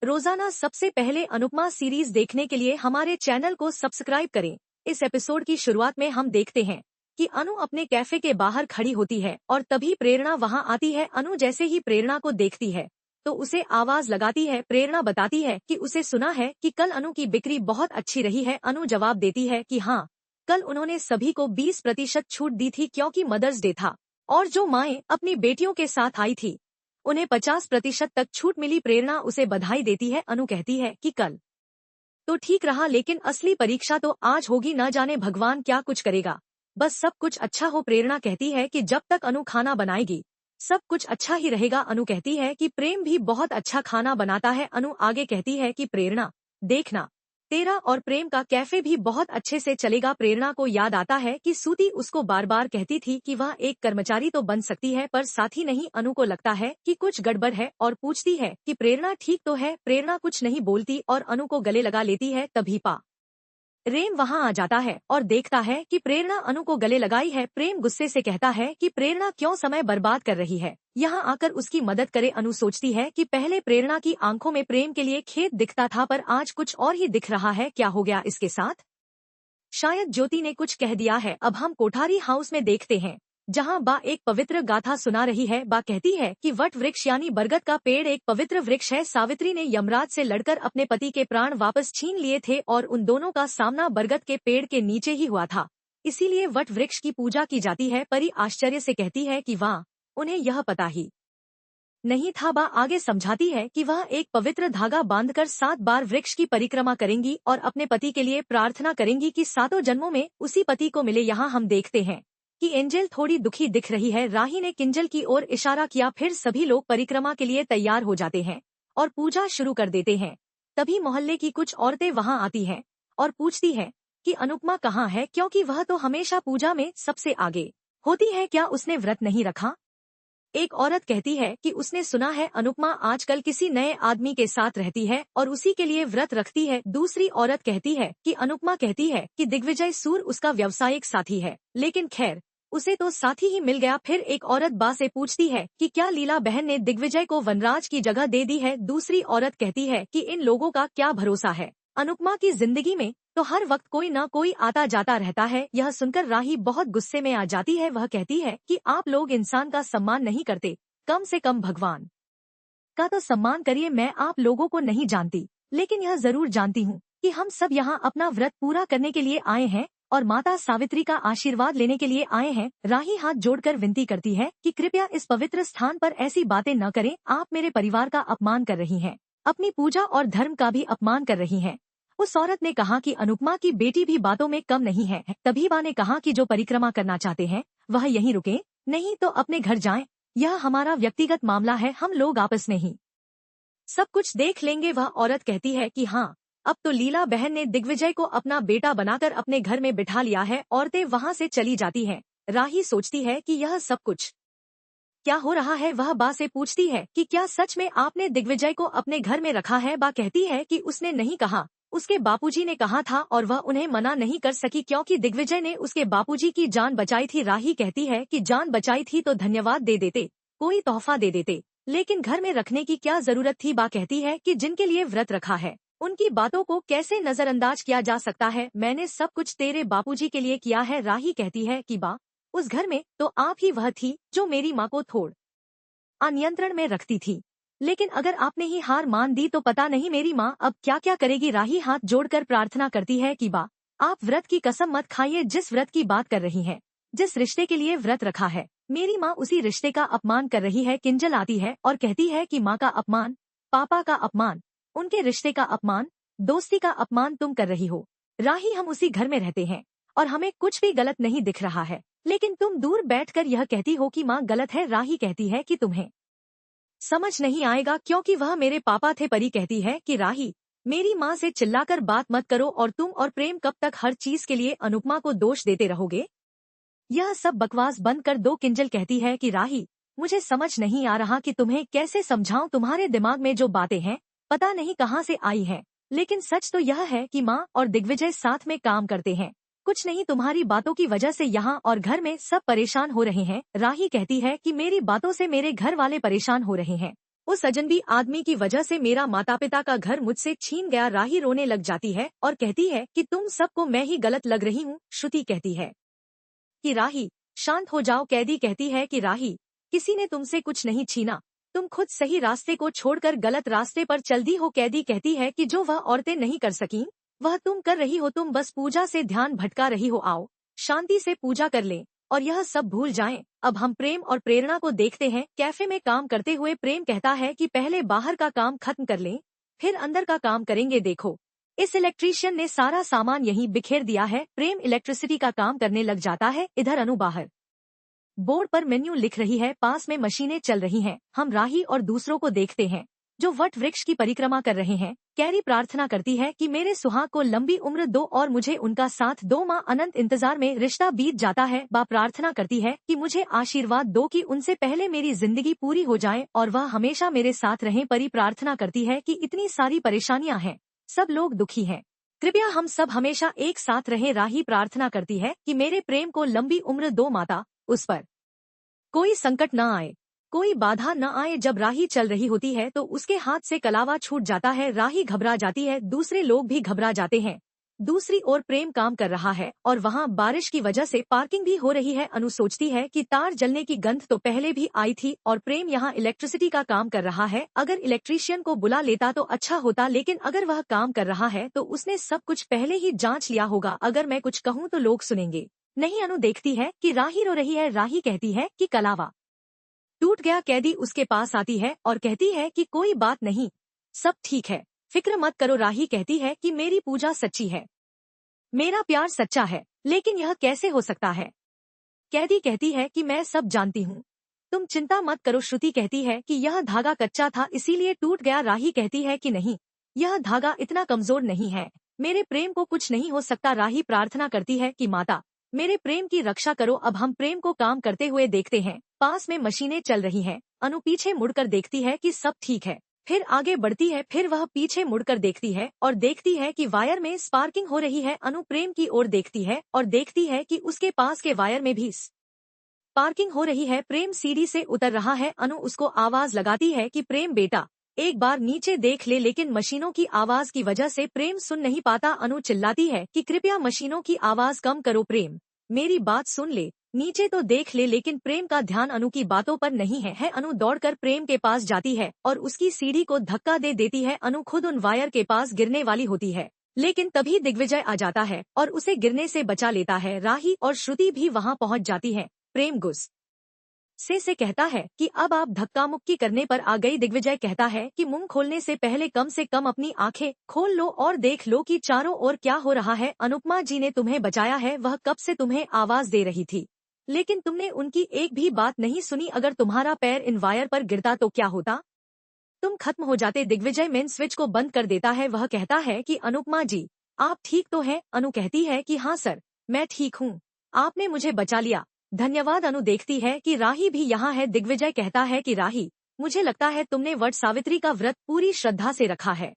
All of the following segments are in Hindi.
रोजाना सबसे पहले अनुपमा सीरीज देखने के लिए हमारे चैनल को सब्सक्राइब करें। इस एपिसोड की शुरुआत में हम देखते हैं कि अनु अपने कैफे के बाहर खड़ी होती है और तभी प्रेरणा वहां आती है। अनु जैसे ही प्रेरणा को देखती है तो उसे आवाज लगाती है। प्रेरणा बताती है कि उसे सुना है कि कल अनु की बिक्री बहुत अच्छी रही है। अनु जवाब देती है कि हाँ, कल उन्होंने सभी को 20% छूट दी थी क्योंकि मदर्स डे था और जो माएं अपनी बेटियों के साथ आई थी उन्हें 50% तक छूट मिली। प्रेरणा उसे बधाई देती है। अनु कहती है कि कल तो ठीक रहा लेकिन असली परीक्षा तो आज होगी, न जाने भगवान क्या कुछ करेगा, बस सब कुछ अच्छा हो। प्रेरणा कहती है कि जब तक अनु खाना बनाएगी सब कुछ अच्छा ही रहेगा। अनु कहती है कि प्रेम भी बहुत अच्छा खाना बनाता है। अनु आगे कहती है कि प्रेरणा देखना, तेरा और प्रेम का कैफे भी बहुत अच्छे से चलेगा। प्रेरणा को याद आता है कि सूती उसको बार बार कहती थी कि वह एक कर्मचारी तो बन सकती है पर साथी नहीं। अनु को लगता है कि कुछ गड़बड़ है और पूछती है कि प्रेरणा ठीक तो है। प्रेरणा कुछ नहीं बोलती और अनु को गले लगा लेती है। तभी प्रेम वहां आ जाता है और देखता है कि प्रेरणा अनु को गले लगाई है। प्रेम गुस्से से कहता है कि प्रेरणा क्यों समय बर्बाद कर रही है, यहाँ आकर उसकी मदद करे। अनु सोचती है कि पहले प्रेरणा की आंखों में प्रेम के लिए खेद दिखता था पर आज कुछ और ही दिख रहा है। क्या हो गया इसके साथ? शायद ज्योति ने कुछ कह दिया है। अब हम कोठारी हाउस में देखते हैं जहां बा एक पवित्र गाथा सुना रही है। बा कहती है कि वट वृक्ष यानी बरगद का पेड़ एक पवित्र वृक्ष है। सावित्री ने यमराज से लड़कर अपने पति के प्राण वापस छीन लिए थे और उन दोनों का सामना बरगद के पेड़ के नीचे ही हुआ था, इसीलिए वट वृक्ष की पूजा की जाती है। परी आश्चर्य से कहती है कि वाह, उन्हें यह पता ही नहीं था। बा आगे समझाती है कि वह एक पवित्र धागा बांधकर 7 बार वृक्ष की परिक्रमा करेंगी और अपने पति के लिए प्रार्थना करेंगी कि सातों जन्मों में उसी पति को मिले। यहाँ हम देखते हैं कि एंजल थोड़ी दुखी दिख रही है। राही ने किंजल की ओर इशारा किया, फिर सभी लोग परिक्रमा के लिए तैयार हो जाते हैं और पूजा शुरू कर देते हैं। तभी मोहल्ले की कुछ औरतें वहां आती हैं और पूछती हैं कि अनुपमा कहाँ है, क्योंकि वह तो हमेशा पूजा में सबसे आगे होती है, क्या उसने व्रत नहीं रखा? एक औरत कहती है कि उसने सुना है अनुपमा आजकल किसी नए आदमी के साथ रहती है और उसी के लिए व्रत रखती है। दूसरी औरत कहती है कि अनुपमा कहती है कि दिग्विजय सूर उसका व्यावसायिक साथी है, लेकिन खैर उसे तो साथी ही मिल गया। फिर एक औरत बा से पूछती है कि क्या लीला बहन ने दिग्विजय को वनराज की जगह दे दी है। दूसरी औरत कहती है कि इन लोगों का क्या भरोसा है, अनुपमा की जिंदगी में तो हर वक्त कोई न कोई आता जाता रहता है। यह सुनकर राही बहुत गुस्से में आ जाती है। वह कहती है कि आप लोग इंसान का सम्मान नहीं करते, कम से कम भगवान का तो सम्मान करिए। मैं आप लोगों को नहीं जानती, लेकिन यह जरूर जानती हूँ कि हम सब यहाँ अपना व्रत पूरा करने के लिए आए हैं और माता सावित्री का आशीर्वाद लेने के लिए आए हैं। राही हाथ जोड़कर विनती करती है कि कृपया इस पवित्र स्थान पर ऐसी बातें न करें। आप मेरे परिवार का अपमान कर रही हैं, अपनी पूजा और धर्म का भी अपमान कर रही हैं। उस औरत ने कहा कि अनुपमा की बेटी भी बातों में कम नहीं है। तभी बा ने कहा कि जो परिक्रमा करना चाहते हैं वह यहीं रुके, नहीं तो अपने घर जाएं। यह हमारा व्यक्तिगत मामला है, हम लोग आपस में ही सब कुछ देख लेंगे। वह औरत कहती है कि हाँ, अब तो लीला बहन ने दिग्विजय को अपना बेटा बनाकर अपने घर में बिठा लिया है। औरतें वहां से चली जाती हैं। राही सोचती है कि यह सब कुछ क्या हो रहा है। वह बा से पूछती है कि क्या सच में आपने दिग्विजय को अपने घर में रखा है? बा कहती है कि उसने नहीं कहा, उसके बापूजी ने कहा था और वह उन्हें मना नहीं कर सकी क्योंकि दिग्विजय ने उसके बापूजी की जान बचाई थी। राही कहती है कि जान बचाई थी तो धन्यवाद दे देते, कोई तोहफा दे देते, लेकिन घर में रखने की क्या जरूरत थी? बा कहती है कि जिनके लिए व्रत रखा है उनकी बातों को कैसे नजरअंदाज किया जा सकता है? मैंने सब कुछ तेरे बापूजी के लिए किया है। राही कहती है कि बा, उस घर में तो आप ही वह थी जो मेरी माँ को थोड़ अनियंत्रण में रखती थी, लेकिन अगर आपने ही हार मान दी तो पता नहीं मेरी माँ अब क्या क्या करेगी। राही हाथ जोड़कर प्रार्थना करती है कि बा, आप व्रत की कसम मत खाइए। जिस व्रत की बात कर रही हैं, जिस रिश्ते के लिए व्रत रखा है, मेरी माँ उसी रिश्ते का अपमान कर रही है। किंजल आती है और कहती है कि माँ का अपमान, पापा का अपमान, उनके रिश्ते का अपमान, दोस्ती का अपमान तुम कर रही हो। राही, हम उसी घर में रहते हैं और हमें कुछ भी गलत नहीं दिख रहा है, लेकिन तुम दूर बैठकर यह कहती हो कि माँ गलत है। राही कहती है कि तुम्हें समझ नहीं आएगा क्योंकि वह मेरे पापा थे। परी कहती है कि राही, मेरी माँ से चिल्लाकर बात मत करो और तुम और प्रेम कब तक हर चीज के लिए अनुपमा को दोष देते रहोगे? यह सब बकवास बंद कर दो। किंजल कहती है कि राही, मुझे समझ नहीं आ रहा कि तुम्हें कैसे समझाऊं। तुम्हारे दिमाग में जो बातें हैं पता नहीं कहाँ से आई है, लेकिन सच तो यह है कि माँ और दिग्विजय साथ में काम करते हैं। कुछ नहीं, तुम्हारी बातों की वजह से यहाँ और घर में सब परेशान हो रहे हैं। राही कहती है कि मेरी बातों से मेरे घर वाले परेशान हो रहे हैं, उस अजनबी आदमी की वजह से मेरा माता पिता का घर मुझसे छीन गया। राही रोने लग जाती है और कहती है कि तुम सबको मैं ही गलत लग रही हूँ। श्रुति कहती है कि राही शांत हो जाओ। कैदी कहती है कि राही, किसी ने तुमसे कुछ नहीं छीना, तुम खुद सही रास्ते को छोड़कर गलत रास्ते पर चल दी हो। कैदी कहती है कि जो वह औरतें नहीं कर सकीं, वह तुम कर रही हो। तुम बस पूजा से ध्यान भटका रही हो। आओ शांति से पूजा कर लें और यह सब भूल जाएं। अब हम प्रेम और प्रेरणा को देखते हैं। कैफे में काम करते हुए प्रेम कहता है कि पहले बाहर का काम खत्म कर लें, फिर अंदर का काम करेंगे। देखो, इस इलेक्ट्रीशियन ने सारा सामान यहीं बिखेर दिया है। प्रेम इलेक्ट्रिसिटी का काम करने लग जाता है। इधर अनु बाहर बोर्ड पर मेन्यू लिख रही है। पास में मशीनें चल रही हैं। हम राही और दूसरों को देखते हैं जो वट वृक्ष की परिक्रमा कर रहे हैं। कैरी प्रार्थना करती है कि मेरे सुहाग को लंबी उम्र दो और मुझे उनका साथ दो। माँ अनंत इंतजार में रिश्ता बीत जाता है। बा प्रार्थना करती है कि मुझे आशीर्वाद दो कि उनसे पहले मेरी जिंदगी पूरी हो जाए और वह हमेशा मेरे साथ रहें। परी प्रार्थना करती है कि इतनी सारी परेशानियां हैं, सब लोग दुखी हैं, कृपया हम सब हमेशा एक साथ रहें। राही प्रार्थना करती है कि मेरे प्रेम को लंबी उम्र दो माता, उस पर कोई संकट न आए, कोई बाधा न आए। जब राही चल रही होती है तो उसके हाथ से कलावा छूट जाता है। राही घबरा जाती है, दूसरे लोग भी घबरा जाते हैं। दूसरी ओर प्रेम काम कर रहा है और वहाँ बारिश की वजह से पार्किंग भी हो रही है। अनु सोचती है कि तार जलने की गंध तो पहले भी आई थी और प्रेम यहाँ इलेक्ट्रिसिटी का काम कर रहा है। अगर इलेक्ट्रीशियन को बुला लेता तो अच्छा होता, लेकिन अगर वह काम कर रहा है तो उसने सब कुछ पहले ही जांच लिया होगा। अगर मैं कुछ कहूँ तो लोग सुनेंगे नहीं। अनु देखती है कि राही रो रही है। राही कहती है कि कलावा टूट गया। कैदी उसके पास आती है और कहती है कि कोई बात नहीं, सब ठीक है, फिक्र मत करो। राही कहती है कि मेरी पूजा सच्ची है, मेरा प्यार सच्चा है, लेकिन यह कैसे हो सकता है? कैदी कहती है कि मैं सब जानती हूँ, तुम चिंता मत करो। श्रुति कहती है कि यह धागा कच्चा था इसीलिए टूट गया। राही कहती है कि नहीं, यह धागा इतना कमजोर नहीं है, मेरे प्रेम को कुछ नहीं हो सकता। राही प्रार्थना करती है कि माता मेरे प्रेम की रक्षा करो। अब हम प्रेम को काम करते हुए देखते हैं। पास में मशीनें चल रही हैं। अनु पीछे मुड़कर देखती है कि सब ठीक है, फिर आगे बढ़ती है। फिर वह पीछे मुड़कर देखती है और देखती है कि वायर में स्पार्किंग हो रही है। अनु प्रेम की ओर देखती है और देखती है कि उसके पास के वायर में भी स्पार्किंग हो रही है। प्रेम सीढ़ी से उतर रहा है। अनु उसको आवाज लगाती है कि प्रेम बेटा, एक बार नीचे देख ले, लेकिन मशीनों की आवाज की वजह से प्रेम सुन नहीं पाता। अनु चिल्लाती है कि कृपया मशीनों की आवाज कम करो। प्रेम मेरी बात सुन ले, नीचे तो देख ले। लेकिन प्रेम का ध्यान अनु की बातों पर नहीं है। अनु दौड़कर प्रेम के पास जाती है और उसकी सीढ़ी को धक्का दे देती है। अनु खुद उन वायर के पास गिरने वाली होती है, लेकिन तभी दिग्विजय आ जाता है और उसे गिरने से बचा लेता है। राही और श्रुति भी वहां पहुंच जाती है। प्रेम गुस्से से कहता है कि अब आप धक्का मुक्की करने पर आ गई। दिग्विजय कहता है कि मुंह खोलने से पहले कम से कम अपनी आंखें खोल लो और देख लो कि चारों ओर क्या हो रहा है। अनुपमा जी ने तुम्हें बचाया है, वह कब से तुम्हें आवाज दे रही थी, लेकिन तुमने उनकी एक भी बात नहीं सुनी। अगर तुम्हारा पैर इन वायर पर गिरता तो क्या होता, तुम खत्म हो जाते। दिग्विजय मेन स्विच को बंद कर देता है। वह कहता है कि अनुपमा जी आप ठीक तो हैं? अनु कहती है कि हाँ सर, मैं ठीक हूँ, आपने मुझे बचा लिया, धन्यवाद। अनु देखती है कि राही भी यहाँ है। दिग्विजय कहता है कि राही, मुझे लगता है तुमने वट सावित्री का व्रत पूरी श्रद्धा से रखा है,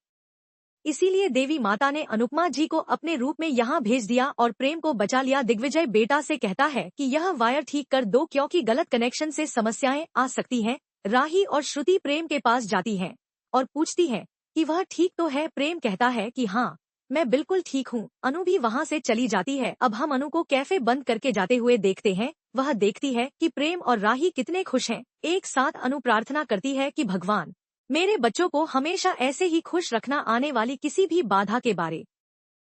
इसीलिए देवी माता ने अनुपमा जी को अपने रूप में यहाँ भेज दिया और प्रेम को बचा लिया। दिग्विजय बेटा से कहता है कि यह वायर ठीक कर दो क्योंकि गलत कनेक्शन से समस्याएं आ सकती हैं। राही और श्रुति प्रेम के पास जाती हैं और पूछती हैं कि वह ठीक तो है। प्रेम कहता है कि हाँ, मैं बिल्कुल ठीक हूँ। अनु भी वहाँ से चली जाती है। अब हम अनु को कैफे बंद करके जाते हुए देखते हैं। वह देखती है कि प्रेम और राही कितने खुश हैं एक साथ। अनु प्रार्थना करती है कि भगवान मेरे बच्चों को हमेशा ऐसे ही खुश रखना, आने वाली किसी भी बाधा के बारे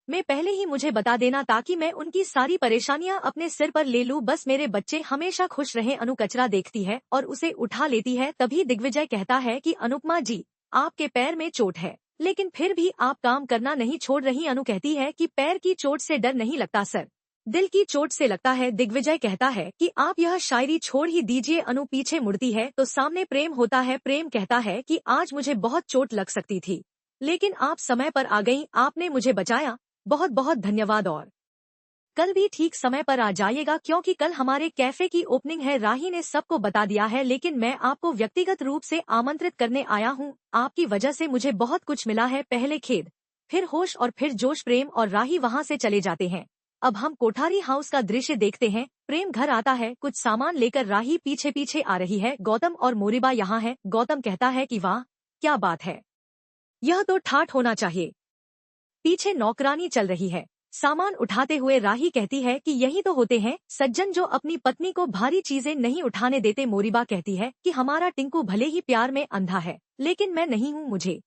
में पहले ही मुझे बता देना ताकि मैं उनकी सारी परेशानियां अपने सिर पर ले लूं। बस मेरे बच्चे हमेशा खुश रहे। अनु कचरा देखती है और उसे उठा लेती है। तभी दिग्विजय कहता है कि अनुपमा जी आपके पैर में चोट है, लेकिन फिर भी आप काम करना नहीं छोड़ रही। अनु कहती है कि पैर की चोट से डर नहीं लगता सर, दिल की चोट से लगता है। दिग्विजय कहता है कि आप यह शायरी छोड़ ही दीजिए। अनु पीछे मुड़ती है तो सामने प्रेम होता है। प्रेम कहता है कि आज मुझे बहुत चोट लग सकती थी, लेकिन आप समय पर आ गईं, आपने मुझे बचाया, बहुत बहुत धन्यवाद। और कल भी ठीक समय पर आ जाइएगा क्योंकि कल हमारे कैफे की ओपनिंग है। राही ने सबको बता दिया है, लेकिन मैं आपको व्यक्तिगत रूप से आमंत्रित करने आया हूँ। आपकी वजह से मुझे बहुत कुछ मिला है, पहले खेद, फिर होश और फिर जोश। प्रेम और राही वहाँ से चले जाते हैं। अब हम कोठारी हाउस का दृश्य देखते हैं। प्रेम घर आता है, कुछ सामान लेकर राही पीछे पीछे आ रही है। गौतम और मोरिबा यहाँ है। गौतम कहता है कि वाह क्या बात है, यह तो ठाठ होना चाहिए। पीछे नौकरानी चल रही है। सामान उठाते हुए राही कहती है कि यही तो होते हैं सज्जन जो अपनी पत्नी को भारी चीजें नहीं उठाने देते। मोरिबा कहती है कि हमारा टिंकू भले ही प्यार में अंधा है, लेकिन मैं नहीं हूँ। मुझे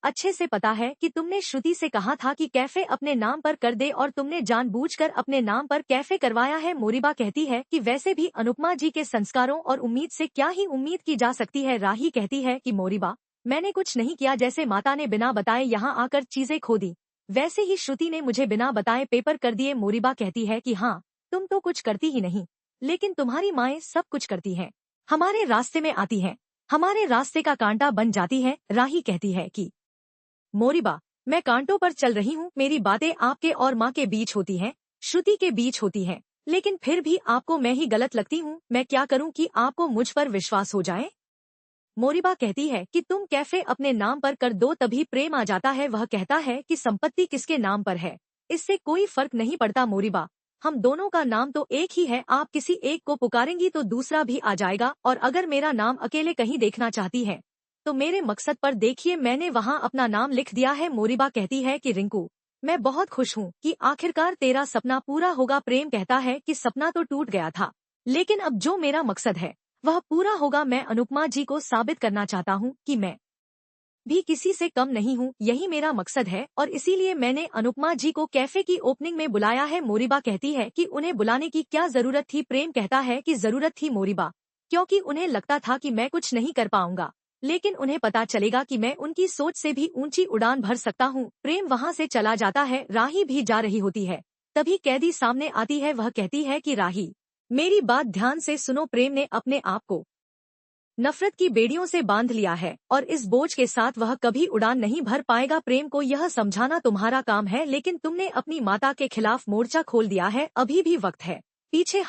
अच्छे से पता है कि तुमने श्रुति से कहा था कि कैफे अपने नाम पर कर दे और तुमने जानबूझकर अपने नाम पर कैफे करवाया है। मोरिबा कहती है कि वैसे भी अनुपमा जी के संस्कारों और उम्मीद से क्या ही उम्मीद की जा सकती है। राही कहती है कि मोरिबा, मैंने कुछ नहीं किया, जैसे माता ने बिना बताए यहाँ आकर चीजें खो दी, वैसे ही श्रुति ने मुझे बिना बताए पेपर कर दिए। मोरिबा कहती है कि हाँ, तुम तो कुछ करती ही नहीं, लेकिन तुम्हारी माएं सब कुछ करती हैं, हमारे रास्ते में आती हैं, हमारे रास्ते का कांटा बन जाती है। राही कहती है कि मोरिबा, मैं कांटों पर चल रही हूँ, मेरी बातें आपके और माँ के बीच होती हैं, श्रुति के बीच होती हैं, लेकिन फिर भी आपको मैं ही गलत लगती हूँ। मैं क्या करूँ कि आपको मुझ पर विश्वास हो जाए। मोरिबा कहती है कि तुम कैफे अपने नाम पर कर दो, तभी प्रेम आ जाता है। वह कहता है कि संपत्ति किसके नाम पर है, इससे कोई फर्क नहीं पड़ता मोरिबा, हम दोनों का नाम तो एक ही है। आप किसी एक को पुकारेंगी तो दूसरा भी आ जाएगा, और अगर मेरा नाम अकेले कहीं देखना चाहती है तो मेरे मकसद पर देखिए, मैंने वहाँ अपना नाम लिख दिया है। मोरिबा कहती है कि रिंकू, मैं बहुत खुश हूँ कि आखिरकार तेरा सपना पूरा होगा। प्रेम कहता है कि सपना तो टूट गया था, लेकिन अब जो मेरा मकसद है वह पूरा होगा। मैं अनुपमा जी को साबित करना चाहता हूँ कि मैं भी किसी से कम नहीं हूँ, यही मेरा मकसद है, और इसीलिए मैंने अनुपमा जी को कैफे की ओपनिंग में बुलाया है। मोरिबा कहती है कि उन्हें बुलाने की क्या जरूरत थी। प्रेम कहता है कि जरूरत थी मोरिबा, क्योंकि उन्हें लगता था कि मैं कुछ नहीं कर पाऊंगा, लेकिन उन्हें पता चलेगा कि मैं उनकी सोच से भी ऊंची उड़ान भर सकता हूँ। प्रेम वहाँ से चला जाता है। राही भी जा रही होती है, तभी कैदी सामने आती है। वह कहती है कि राही, मेरी बात ध्यान से सुनो। प्रेम ने अपने आप को नफरत की बेड़ियों से बांध लिया है और इस बोझ के साथ वह कभी उड़ान नहीं भर पाएगा। प्रेम को यह समझाना तुम्हारा काम है, लेकिन तुमने अपनी माता के खिलाफ मोर्चा खोल दिया है, अभी भी वक्त है। पीछे